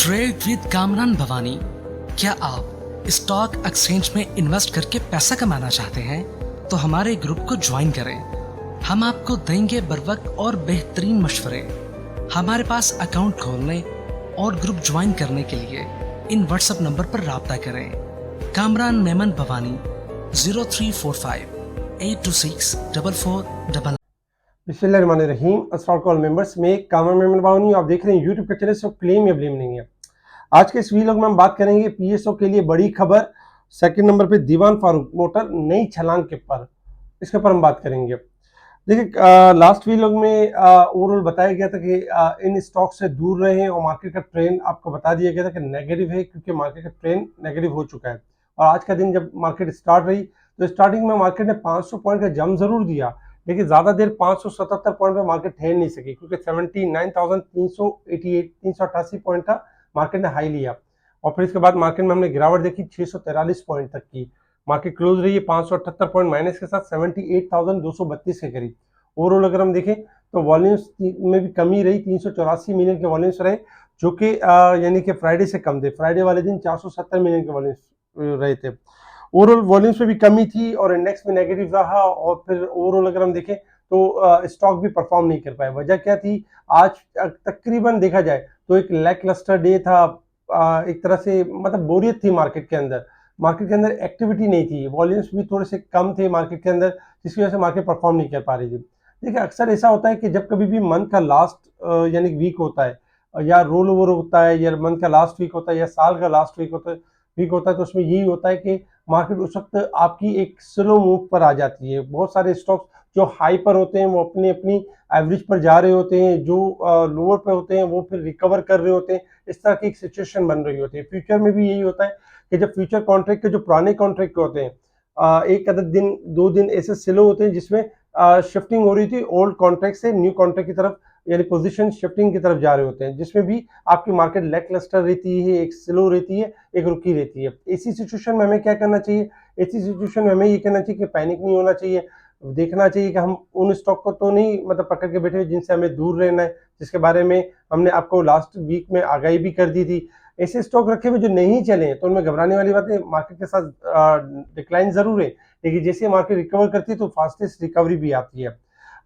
Trade with Kamran Bhavani. क्या आप stock exchange में इन्वेस्ट करके पैसा कमाना चाहते हैं तो हमारे ग्रुप को ज्वाइन करें। हम आपको देंगे बर वक्त और बेहतरीन मशवरे। हमारे पास अकाउंट खोलने और ग्रुप ज्वाइन करने के लिए इन व्हाट्सएप नंबर पर राब्ता करें। कामरान मेमन भवानी 0345 826 4499। बिस्मिल्लाहिर्रहमानिर्रहीम। अस्सलाम वालेकुम ऑल मेंबर्स, मैं कामरान मेमन भवानी। आप देख रहे हैं यूट्यूब का चैनल, सो क्लेम या ब्लेम नहीं है। आज के इस वीडियो में हम बात करेंगे पीएसओ के लिए बड़ी खबर। सेकंड नंबर पे दीवान फारूक मोटर नई छलांग के ऊपर, इसके ऊपर हम बात करेंगे। देखिए, लास्ट वीडियो में ओवरऑल बताया गया था कि इन स्टॉक से दूर रहें और मार्केट का ट्रेंड आपको बता दिया गया था कि नेगेटिव है, क्योंकि मार्केट का ट्रेंड नेगेटिव हो चुका है। और आज का दिन जब मार्केट स्टार्ट रही तो स्टार्टिंग में मार्केट ने 500 पॉइंट का जंप जरूर दिया, लेकिन ज्यादा देर 577 पॉइंट पे मार्केट ठहर नहीं सकी, क्योंकि 79,388 388 पॉइंट का मार्केट ने हाई लिया। और फिर इसके बाद मार्केट में हमने गिरावट देखी 643 पॉइंट तक की। मार्केट क्लोज रही है 578 पॉइंट माइनस के साथ 78,232 के करीब। ओवरऑल अगर हम देखें तो वॉल्यूम्स में भी कमी रही, 384 मिलियन के वॉल्यूम्स रहे, जो कि यानी कि फ्राइडे से कम थे। फ्राइडे वाले दिन 470 मिलियन के वॉल्यूम्स रहे थे। ओवरऑल वॉल्यूम्स में भी कमी थी और इंडेक्स भी नेगेटिव रहा। और फिर ओवरऑल अगर हम देखें तो स्टॉक भी परफॉर्म नहीं कर पाए। वजह क्या थी? आज तकरीबन देखा जाए तो एक लैक लस्टर डे था। एक तरह से मतलब बोरियत थी मार्केट के अंदर। मार्केट के अंदर एक्टिविटी नहीं थी, वॉल्यूम्स भी थोड़े से कम थे मार्केट के अंदर, जिसकी वजह से मार्केट परफॉर्म नहीं कर पा रही थी। देखिए, अक्सर ऐसा होता है कि जब कभी भी मंथ का लास्ट यानी वीक होता है, या रोल ओवर होता है, या मंथ का लास्ट वीक होता है, या साल का लास्ट वीक होता है, तो उसमें यही होता है कि मार्केट उस वक्त आपकी एक स्लो मूव पर आ जाती है। बहुत सारे स्टॉक्स जो हाई पर होते हैं वो अपनी अपनी एवरेज पर जा रहे होते हैं, जो लोअर पर होते हैं वो फिर रिकवर कर रहे होते हैं। इस तरह की एक सिचुएशन बन रही होती है। फ्यूचर में भी यही होता है कि जब फ्यूचर कॉन्ट्रैक्ट के जो पुराने कॉन्ट्रैक्ट होते हैं, एक आधा दिन 2 दिन ऐसे स्लो होते हैं जिसमें शिफ्टिंग हो रही थी ओल्ड कॉन्ट्रैक्ट से न्यू कॉन्ट्रैक्ट की तरफ, यानी पोजीशन शिफ्टिंग की तरफ जा रहे होते हैं, जिसमें भी आपकी मार्केट लैक लस्टर रहती है, एक स्लो रहती है, एक रुकी रहती है। इसी सिचुएशन में हमें क्या करना चाहिए? ऐसी सिचुएशन में हमें ये कहना चाहिए कि पैनिक नहीं होना चाहिए। देखना चाहिए कि हम उन स्टॉक को तो नहीं मतलब पकड़ के बैठे हुए जिनसे हमें दूर रहना है, जिसके बारे में हमने आपको लास्ट वीक में आगाही भी कर दी थी। ऐसे स्टॉक रखे हुए जो नहीं चले तो उनमें घबराने वाली बात है। मार्केट के साथ डिक्लाइन जरूर है, लेकिन जैसे मार्केट रिकवर करती है तो फास्टेस्ट रिकवरी भी आती है।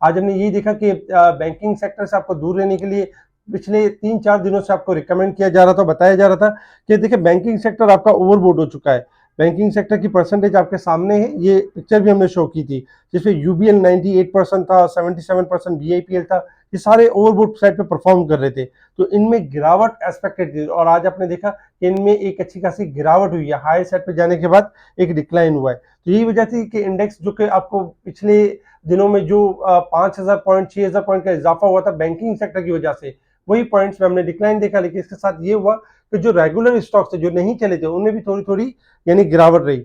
आज हमने यही देखा कि बैंकिंग सेक्टर से आपको दूर रहने के लिए पिछले 3-4 दिनों से आपको रिकमेंड किया जा रहा था, बताया जा रहा था कि देखिए बैंकिंग सेक्टर आपका ओवरबोट हो चुका है। बैंकिंग सेक्टर की परसेंटेज आपके सामने है, ये पिक्चर भी हमने शो की थी, जिसमें यूबीएल 98% था, 77% बीआईपीएल था। ये सारे ओवरबोट साइड पे परफॉर्म कर रहे थे, तो इनमें गिरावट एक्सपेक्टेड थी। और आज आपने देखा कि इनमें एक अच्छी खासी गिरावट हुई है, हाई साइड पे जाने के बाद एक डिक्लाइन हुआ है। तो यही वजह थी कि इंडेक्स जो कि आपको पिछले दिनों में जो 5,000 पॉइंट 6,000 पॉइंट का इजाफा हुआ था बैंकिंग सेक्टर की वजह से, वही पॉइंट्स में हमने डिक्लाइन देखा। लेकिन इसके साथ ये हुआ कि जो रेगुलर स्टॉक्स थे जो नहीं चले थे उनमें भी थोड़ी थोड़ी यानी गिरावट रही।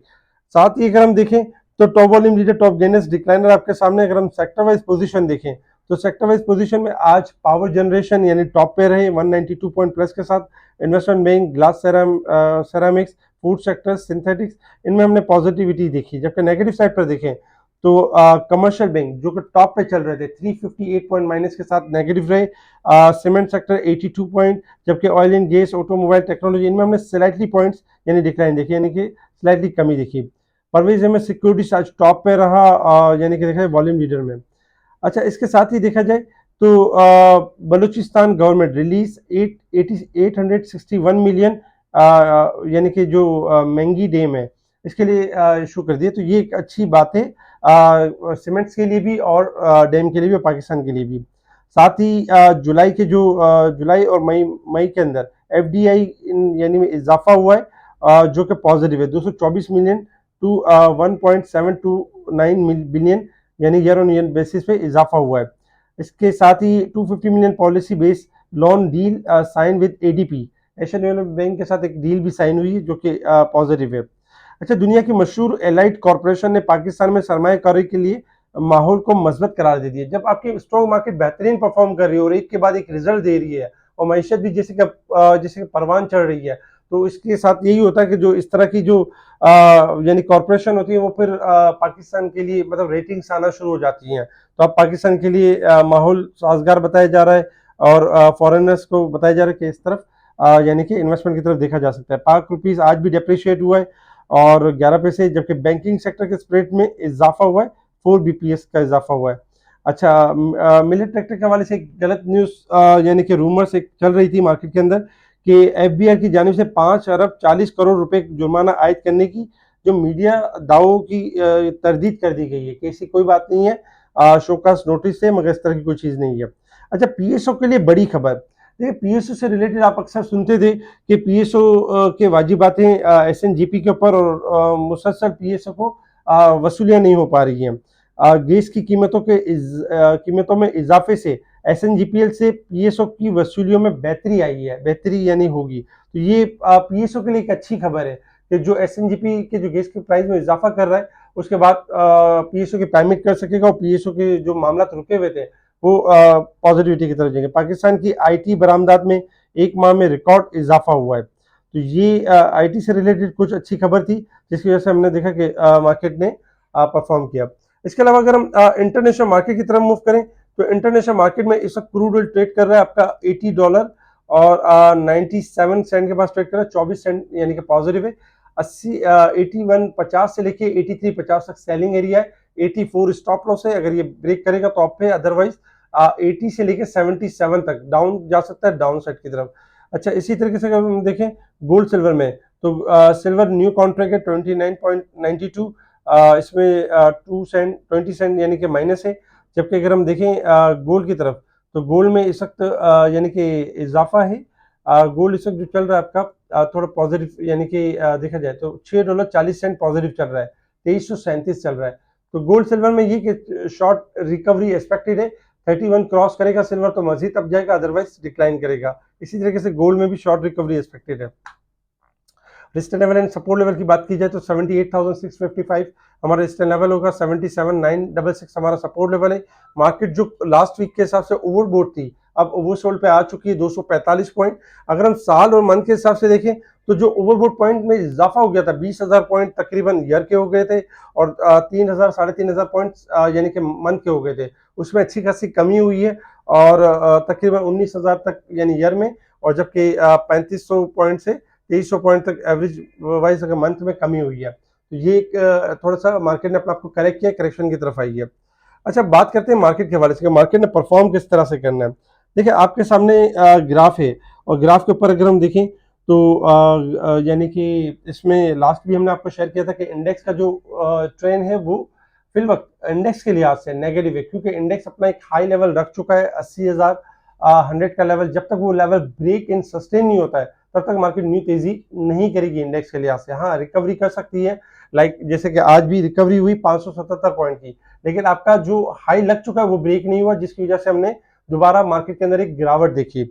साथ ही अगर हम देखें तो top volume leader, top gainers, decliner आपके सामने। अगर हम सेक्टर वाइज पोजीशन देखें तो सेक्टर वाइज पोजीशन में आज पावर जनरेशन यानी टॉप पे रहे 192 पॉइंट प्लस के साथ। Investment bank, glass ceramics, food sector, synthetics, इनमें हमने पॉजिटिविटी देखी। जबकि नेगेटिव साइड पर देखें तो कमर्शियल बैंक जो कि टॉप पे चल रहे थे 358 पॉइंट माइनस के साथ नेगेटिव रहे। सीमेंट सेक्टर 82 पॉइंट, जबकि oil and gas, automobile, technology, इनमें हमने स्लाइटली पॉइंट्स यानी डिक्लाइन देखी, यानी कि स्लाइटली कमी देखी। परवेज में सिक्योरिटीज आज टॉप पे रहा, यानी कि देखा वॉल्यूम लीडर में। अच्छा, इसके साथ ही देखा जाए तो बलूचिस्तान गवर्नमेंट रिलीज 861 मिलियन यानी कि जो महंगी डैम है इसके लिए इशू कर दिए। तो ये एक अच्छी बात है सीमेंट्स के लिए भी और डैम के लिए भी और पाकिस्तान के लिए भी। साथ ही जुलाई के जो जुलाई और मई के अंदर एफडीआई यानी में इजाफा हुआ है, जो कि पॉजिटिव है 224 मिलियन टू 1.729 बिलियन, यानी ईयर ऑन ईयर बेसिस पे इजाफा हुआ है। इसके साथ ही 250 million policy based loan deal sign with ADB, Asian Development Bank के साथ एक डील भी साइन हुई है, जो कि पॉजिटिव है। अच्छा, दुनिया की मशहूर एलाइट कॉर्पोरेशन ने पाकिस्तान में सरमायाकारी के लिए माहौल को मजबूत करार दे दिया। जब आपकी स्टॉक मार्केट बेहतरीन परफॉर्म कर रही है और एक के बाद एक रिजल्ट दे रही है और मैशत भी जैसे परवान चढ़ रही है, तो इसके साथ यही होता है कि जो इस तरह की जो यानी कॉर्पोरेशन होती है वो फिर पाकिस्तान के लिए मतलब रेटिंग्स आना शुरू हो जाती हैं। तो अब पाकिस्तान के लिए माहौल साजगार बताया जा रहा है और फॉरेनर्स को बताया जा रहा है कि इस तरफ यानी कि इन्वेस्टमेंट की तरफ देखा जा सकता है। पाक रुपीस आज भी डेप्रिशिएट हुआ है और 11 पैसे, जबकि बैंकिंग सेक्टर के स्प्रेड में इजाफा हुआ है, 4 बीपीएस का इजाफा हुआ है। अच्छा, मिलेट ट्रैक्टर के हवाले से एक गलत न्यूज़ यानी कि रूमर्स एक चल रही थी मार्केट के अंदर कि एफबीआई की जानिब से 5 अरब 40 करोड़ रुपए जुर्माना आयद करने की जो मीडिया दावों की तरदीद कर दी गई है कि ऐसी कोई बात नहीं है, शोकास नोटिस है, मगर इस तरह की कोई चीज़ नहीं है। अच्छा, पीएसओ के लिए बड़ी खबर। देखिए, पीएसओ से रिलेटेड आप अक्सर सुनते थे कि पीएसओ के वाजिबातें एसएनजीपी के ऊपर और मुसलसल पीएसओ को वसूलियाँ नहीं हो पा रही हैं। गैस की कीमतों में इजाफे से एसएनजीपीएल से पीएसओ की वसूलियों में बेहतरी आई है, बेहतरी यानी होगी। तो ये पीएसओ के लिए एक अच्छी खबर है कि जो एसएनजीपी के जो गैस के प्राइस में इजाफा कर रहा है, उसके बाद पीएसओ की पेमेंट कर सकेगा और पीएसओ के जो मामला रुके हुए थे वो पॉजिटिविटी की तरफ जाएंगे। पाकिस्तान की आईटी बरामदात में एक माह में रिकॉर्ड इजाफा हुआ है। तो ये आईटी से रिलेटेड कुछ अच्छी खबर थी जिसकी वजह से हमने देखा कि मार्केट ने परफॉर्म किया। इसके अलावा अगर हम इंटरनेशनल मार्केट की तरफ मूव करें तो इंटरनेशनल मार्केट में इस वक्त क्रूड ऑयल ट्रेड कर रहा है आपका $80 और 97 सेंट के पास ट्रेड कर रहा है, 24 सेंट यानी कि पॉजिटिव है। 81.50 से लेके 83.50 तक सेलिंग एरिया है, 84 स्टॉप लॉस है, अगर ये ब्रेक करेगा तो अप है, अदरवाइज 80 से लेके 77 तक डाउन जा सकता है, डाउन साइड की तरफ। अच्छा, इसी तरीके से अगर हम देखें गोल्ड सिल्वर में तो सिल्वर न्यू कॉन्ट्रैक्ट है 29.92, इसमें 2 सेंट 20 सेंट यानी कि माइनस है। जबकि अगर हम देखें गोल्ड की तरफ तो गोल्ड में इस वक्त यानी कि इजाफा है। गोल्ड इस वक्त जो चल रहा है आपका थोड़ा पॉजिटिव यानी कि देखा जाए तो $6.40 पॉजिटिव चल रहा है, 2337 चल रहा है। तो गोल्ड सिल्वर में ये कि शॉर्ट रिकवरी एक्सपेक्टेड है, 31 क्रॉस करेगा सिल्वर तो मजीद अप जाएगा, अदरवाइज डिक्लाइन करेगा। इसी तरीके से गोल्ड में भी शॉर्ट रिकवरी एक्सपेक्टेड है। Resistance level and support level की बात की जाए तो 78,655 हमारा रेजिस्टेंस लेवल होगा, 77,966 हमारा सपोर्ट लेवल है। मार्केट जो लास्ट वीक के हिसाब से ओवरबोट थी अब ओवरसोल्ड पे आ चुकी है 245 पॉइंट। अगर हम साल और मंथ के हिसाब से देखें तो जो ओवरबोट पॉइंट में इजाफा हो गया था 20,000 पॉइंट तकरीबन ईयर के हो गए थे और 3,000 3,500 पॉइंट यानी कि मंथ के हो गए थे, उसमें अच्छी खासी कमी हुई है और तकरीबन 19,000 तक यानी ईयर में, और जबकि 3500 पॉइंट से 2300 पॉइंट तक एवरेज वाइज अगर मंथ में कमी हुई है। तो ये एक थोड़ा सा मार्केट ने अपने आप को करेक्ट किया, करेक्शन की तरफ आई है। अच्छा, बात करते हैं मार्केट के हवाले से, मार्केट ने परफॉर्म किस तरह से करना है। देखिए, आपके सामने ग्राफ है और ग्राफ के ऊपर अगर हम देखें तो यानी कि इसमें लास्ट भी हमने आपको शेयर किया था कि इंडेक्स का जो ट्रेंड है वो फिल वक्त इंडेक्स के लिहाज से नेगेटिव है, क्योंकि इंडेक्स अपना एक हाई लेवल रख चुका है 80,100 का लेवल। जब तक वो लेवल ब्रेक इन सस्टेन नहीं होता है तब तक मार्केट न्यू तेजी नहीं करेगी इंडेक्स के लिहाज से। हाँ, रिकवरी कर सकती है, लाइक जैसे कि आज भी रिकवरी हुई 577 पॉइंट की, लेकिन आपका जो हाई लग चुका है वो ब्रेक नहीं हुआ, जिसकी वजह से हमने दोबारा मार्केट के अंदर एक गिरावट देखी।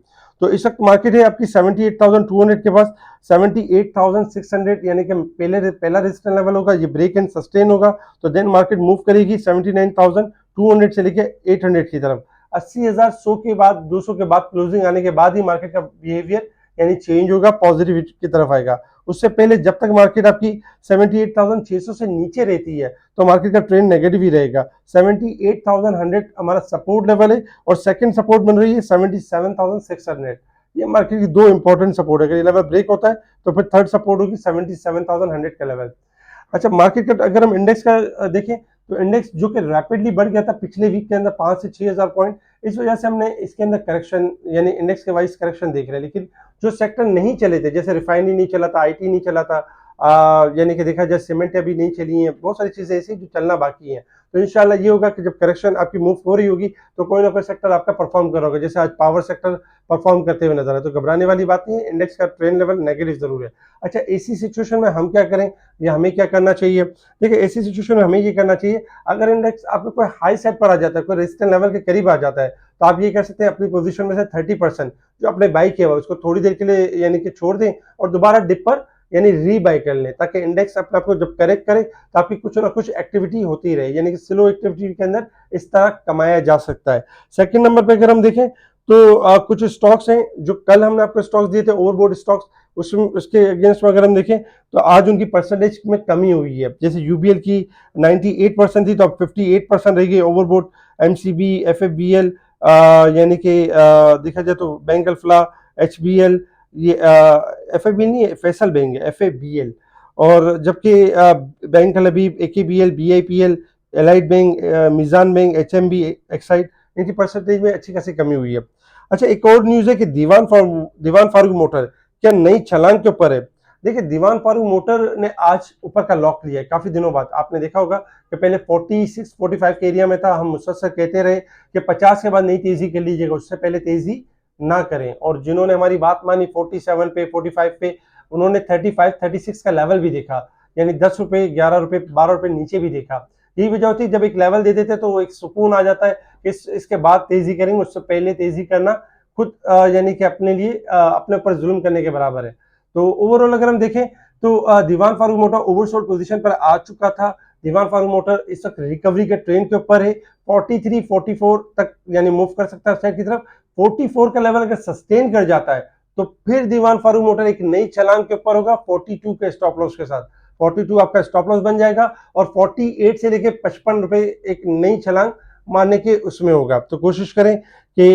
तो इस वक्त मार्केट है आपकी 78,200 के पास, 78,600 यानी कि पहला रेजिस्टेंस लेवल होगा, ये ब्रेक एंड सस्टेन होगा तो देन मार्केट मूव करेगी 79,200 से लेके 800 की तरफ। 80,100 के बाद 200 के बाद क्लोजिंग आने के बाद ही मार्केट का बिहेवियर यानी चेंज होगा, पॉजिटिव की तरफ आएगा। उससे पहले जब तक मार्केट आपकी 78,600 से नीचे रहती है तो मार्केट का ट्रेंड नेगेटिव ही रहेगा। 78,100 हमारा सपोर्ट लेवल है और सेकंड सपोर्ट बन रही है 77,600। ये मार्केट की दो इंपॉर्टेंट सपोर्ट है, अगर ये लेवल ब्रेक होता है तो फिर थर्ड सपोर्ट होगी 77,100 का लेवल। अच्छा, मार्केट का अगर हम इंडेक्स का देखें तो इंडेक्स जो कि रैपिडली बढ़ गया था पिछले वीक के अंदर 5 से 6,000 पॉइंट, इस वजह से हमने इसके अंदर करेक्शन यानी इंडेक्स के वाइज करेक्शन देख रहे हैं। लेकिन जो सेक्टर नहीं चले थे, जैसे रिफाइनरी नहीं चला था, आईटी नहीं चला था, यानी कि देखा जाए सीमेंट अभी नहीं चली हैं, बहुत सारी चीजें ऐसी जो चलना बाकी हैं। तो इंशाल्लाह ये होगा कि जब करेक्शन आपकी मूव हो रही होगी तो कोई ना कोई सेक्टर आपका परफॉर्म कर रहा होगा, जैसे आज पावर सेक्टर परफॉर्म करते हुए नजर आए, तो घबराने वाली बात नहीं है, इंडेक्स का ट्रेंड लेवल नेगेटिव जरूर है। अच्छा, ऐसी सिचुएशन में हम क्या करें या हमें क्या करना चाहिए? देखिए, ऐसी सिचुएशन में हमें ये करना चाहिए, अगर इंडेक्स आपको कोई हाई साइड पर आ जाता है, कोई रेजिस्टेंस लेवल के करीब आ जाता है, तो आप ये कर सकते हैं अपनी पोजीशन में से 30% जो अपने बाई किया हुआ उसको थोड़ी देर के लिए यानी कि छोड़ दें और दोबारा डिप पर यानी री बाई कर लें, ताकि इंडेक्स अपने आपको जब करेक्ट करे तो आपकी कुछ ना कुछ एक्टिविटी होती रहे, यानी कि स्लो एक्टिविटी के अंदर इस तरह कमाया जा सकता है। सेकंड नंबर पे अगर हम देखें तो कुछ स्टॉक्स हैं जो कल हमने आपको स्टॉक्स दिए थे ओवरबोट स्टॉक्स, उसके अगेंस्ट में अगर हम देखें तो आज उनकी परसेंटेज में कमी हुई है। जैसे यूबीएल की 98% थी तो अब 58% रह गई ओवरबोट। एमसीबी, एफएफबीएल यानी कि देखा जाए तो बैंक अल्फला, एचबीएल, ये FABL नहीं है, फैसल बैंक है, FABL। और जबकि Bank Al Habib, AKBL, BIPL, Allied Bank, Meezan Bank, HMB, Exide, इनकी परसेंटेज में अच्छी खासी कमी हुई है। अच्छा, एक और न्यूज़ है कि दीवान फारूक मोटर क्या नई छलांग के ऊपर है। देखिए, दीवान फारूक मोटर ने आज ऊपर का लॉक लिया है काफी दिनों बाद। आपने देखा होगा कि पहले 46-45 के एरिया में था, हम मुसलसल कहते रहे कि 50 के बाद नई तेजी कर लीजिएगा, उससे पहले तेजी ना करें। और जिन्होंने हमारी बात मानी 47 पे, 45 पे, उन्होंने 35-36 का लेवल भी देखा, यानी 10 रुपए, 11 रुपए, 12 रुपए नीचे भी देखा। यही वजह होती है, जब एक लेवल दे देते तो एक सुकून आ जाता है, इसके बाद तेजी करेंगे, उससे पहले तेजी करना खुद यानी कि अपने लिए अपने ऊपर जुल्म करने के बराबर है। तो ओवरऑल अगर हम देखें तो दीवान फारूक मोटर ओवरसोल्ड पोजीशन पर आ चुका था। दीवान फारूक मोटर इस वक्त रिकवरी के ट्रेंड के ऊपर है, 43-44 तक यानी मूव कर सकता है साइड की तरफ। 44 का लेवल अगर सस्टेन कर जाता है तो फिर दीवान फारूक मोटर एक नई छलांग के ऊपर होगा 42 के स्टॉप लॉस के साथ। 42 आपका स्टॉप लॉस बन जाएगा और 48 से लेके 55 रुपए एक नई छलांग मारने के उसमें होगा। तो कोशिश करें कि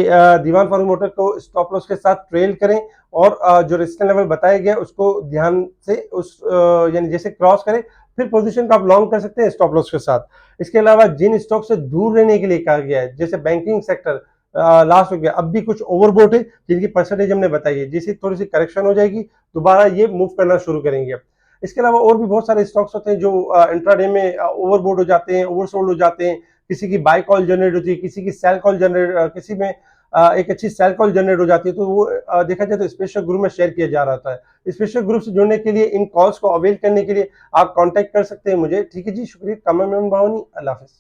दीवान फारूक मोटर को स्टॉप लॉस के साथ ट्रेल करें और जो रेजिस्टेंस लेवल बताया गया उसको ध्यान से उस यानी जैसे क्रॉस करें फिर पोजीशन को आप लॉन्ग कर सकते हैं स्टॉप लॉस के साथ। इसके अलावा जिन स्टॉक से दूर रहने के लिए कहा गया है, जैसे बैंकिंग सेक्टर लास्ट हो गया, अब भी कुछ ओवरबोट है जिनकी परसेंटेज हमने बताई है, जैसे थोड़ी सी करेक्शन हो जाएगी दोबारा ये मूव करना शुरू करेंगे। इसके अलावा और भी बहुत सारे स्टॉक्स होते हैं जो इंट्राडे में ओवरबोट हो जाते हैं, ओवरसोल्ड हो जाते हैं। किसी की बाय कॉल जनरेट होती है, किसी की सेल कॉल जनरेट, किसी में एक अच्छी सेल कॉल जनरेट हो जाती है, तो वो देखा जाए तो स्पेशल ग्रुप में शेयर किया जा रहा है। स्पेशल ग्रुप से जुड़ने के लिए, इन कॉल्स को अवेल करने के लिए आप कांटेक्ट कर सकते हैं मुझे। ठीक है जी, शुक्रिया। कमल भावनी, अल्लाह हाफिज।